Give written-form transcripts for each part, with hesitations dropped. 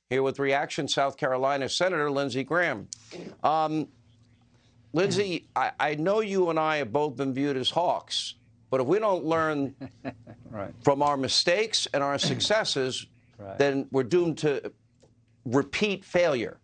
Here with reaction, South Carolina Senator Lindsey Graham. Lindsey, I know you and I have both been viewed as hawks, but if we don't learn right. from our mistakes and our successes, then we're doomed to repeat failure.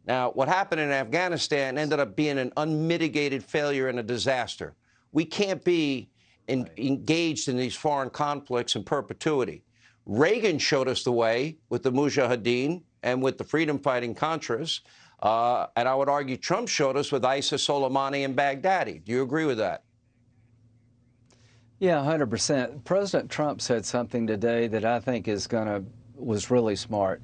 Now, what happened in Afghanistan ended up being an unmitigated failure and a disaster. We can't be engaged in these foreign conflicts in perpetuity. Reagan showed us the way with the Mujahideen and with the freedom-fighting Contras. And I would argue Trump showed us with ISIS, Soleimani, and Baghdadi. Do you agree with that? Yeah, 100%. President Trump said something today that I think was really smart.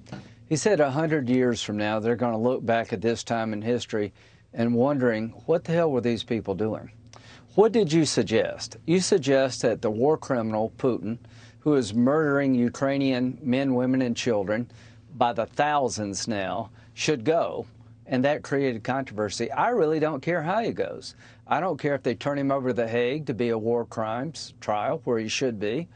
He said 100 years from now, they're going to look back at this time in history and wondering, what the hell were these people doing? What did you suggest? You suggest that the war criminal, Putin, who is murdering Ukrainian men, women, and children by the thousands now, should go. And that created controversy. I really don't care how he goes. I don't care if they turn him over to The Hague to be a war crimes trial, where he should be.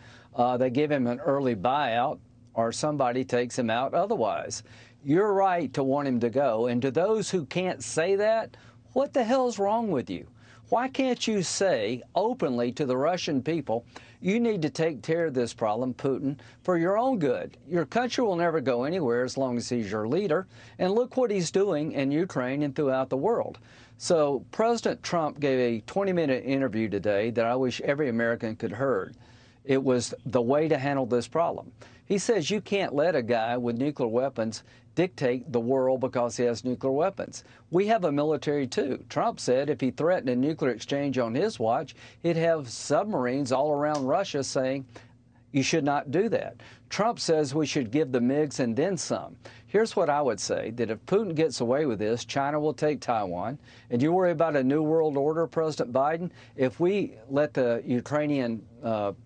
They give him an early buyout, or somebody takes him out otherwise. You're right to want him to go. And to those who can't say that, what the hell's wrong with you? Why can't you say openly to the Russian people, you need to take care of this problem, Putin, for your own good? Your country will never go anywhere as long as he's your leader. And look what he's doing in Ukraine and throughout the world. So President Trump gave a 20-minute interview today that I wish every American could heard. It was the way to handle this problem. He says you can't let a guy with nuclear weapons dictate the world because he has nuclear weapons. We have a military, too. Trump said if he threatened a nuclear exchange on his watch, he'd have submarines all around Russia saying, you should not do that. Trump says we should give the MiGs and then some. Here's what I would say, that if Putin gets away with this, China will take Taiwan. And you worry about a new world order, President Biden? If we let the Ukrainian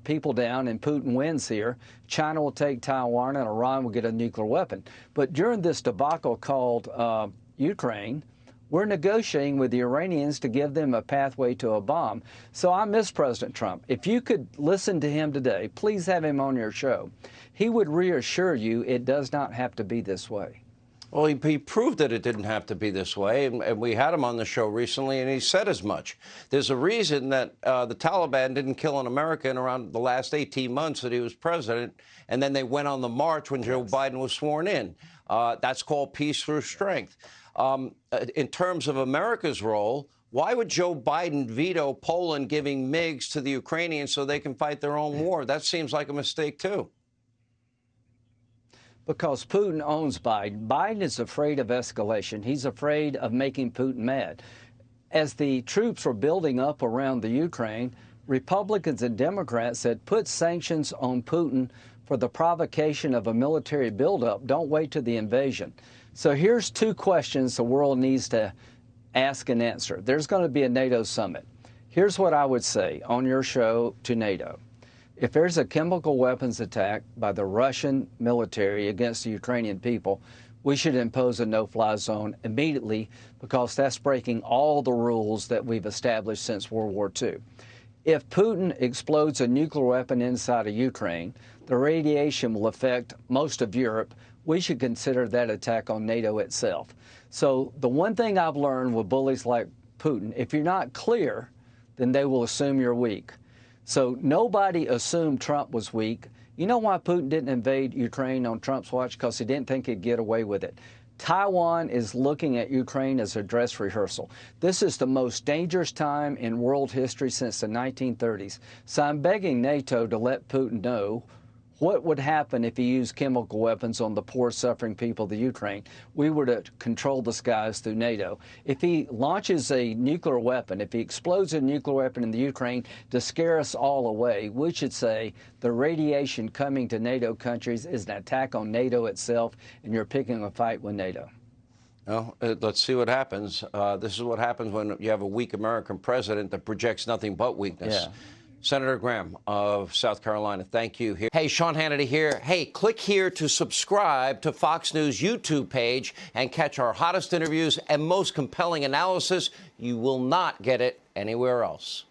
people down and Putin wins here, China will take Taiwan and Iran will get a nuclear weapon. But during this debacle called Ukraine, we're negotiating with the Iranians to give them a pathway to a bomb. So I miss President Trump. If you could listen to him today, please have him on your show. He would reassure you it does not have to be this way. Well, he proved that it didn't have to be this way, and we had him on the show recently, and he said as much. There's a reason that the Taliban didn't kill an American around the last 18 months that he was president, and then they went on the march when Joe Biden was sworn in. That's called peace through strength. In terms of America's role, why would Joe Biden veto Poland giving MiGs to the Ukrainians so they can fight their own war? That seems like a mistake, too. Because Putin owns Biden. Biden is afraid of escalation. He's afraid of making Putin mad. As the troops were building up around the Ukraine, Republicans and Democrats said, put sanctions on Putin for the provocation of a military buildup. Don't wait till the invasion. So here's two questions the world needs to ask and answer. There's going to be a NATO summit. Here's what I would say on your show to NATO. If there's a chemical weapons attack by the Russian military against the Ukrainian people, we should impose a no-fly zone immediately because that's breaking all the rules that we've established since World War II. If Putin explodes a nuclear weapon inside of Ukraine, the radiation will affect most of Europe. We should consider that attack on NATO itself. So the one thing I've learned with bullies like Putin, if you're not clear, then they will assume you're weak. So nobody assumed Trump was weak. You know why Putin didn't invade Ukraine on Trump's watch? Because he didn't think he'd get away with it. Taiwan is looking at Ukraine as a dress rehearsal. This is the most dangerous time in world history since the 1930s. So I'm begging NATO to let Putin know what would happen if he used chemical weapons on the poor, suffering people of the Ukraine. We were to control the skies through NATO. If he launches a nuclear weapon, if he explodes a nuclear weapon in the Ukraine to scare us all away, we should say the radiation coming to NATO countries is an attack on NATO itself, and you're picking a fight with NATO. Well, let's see what happens. This is what happens when you have a weak American president that projects nothing but weakness. Yeah. Senator Graham of South Carolina, thank you. Hey, Sean Hannity here. Hey, click here to subscribe to Fox News YouTube page and catch our hottest interviews and most compelling analysis. You will not get it anywhere else.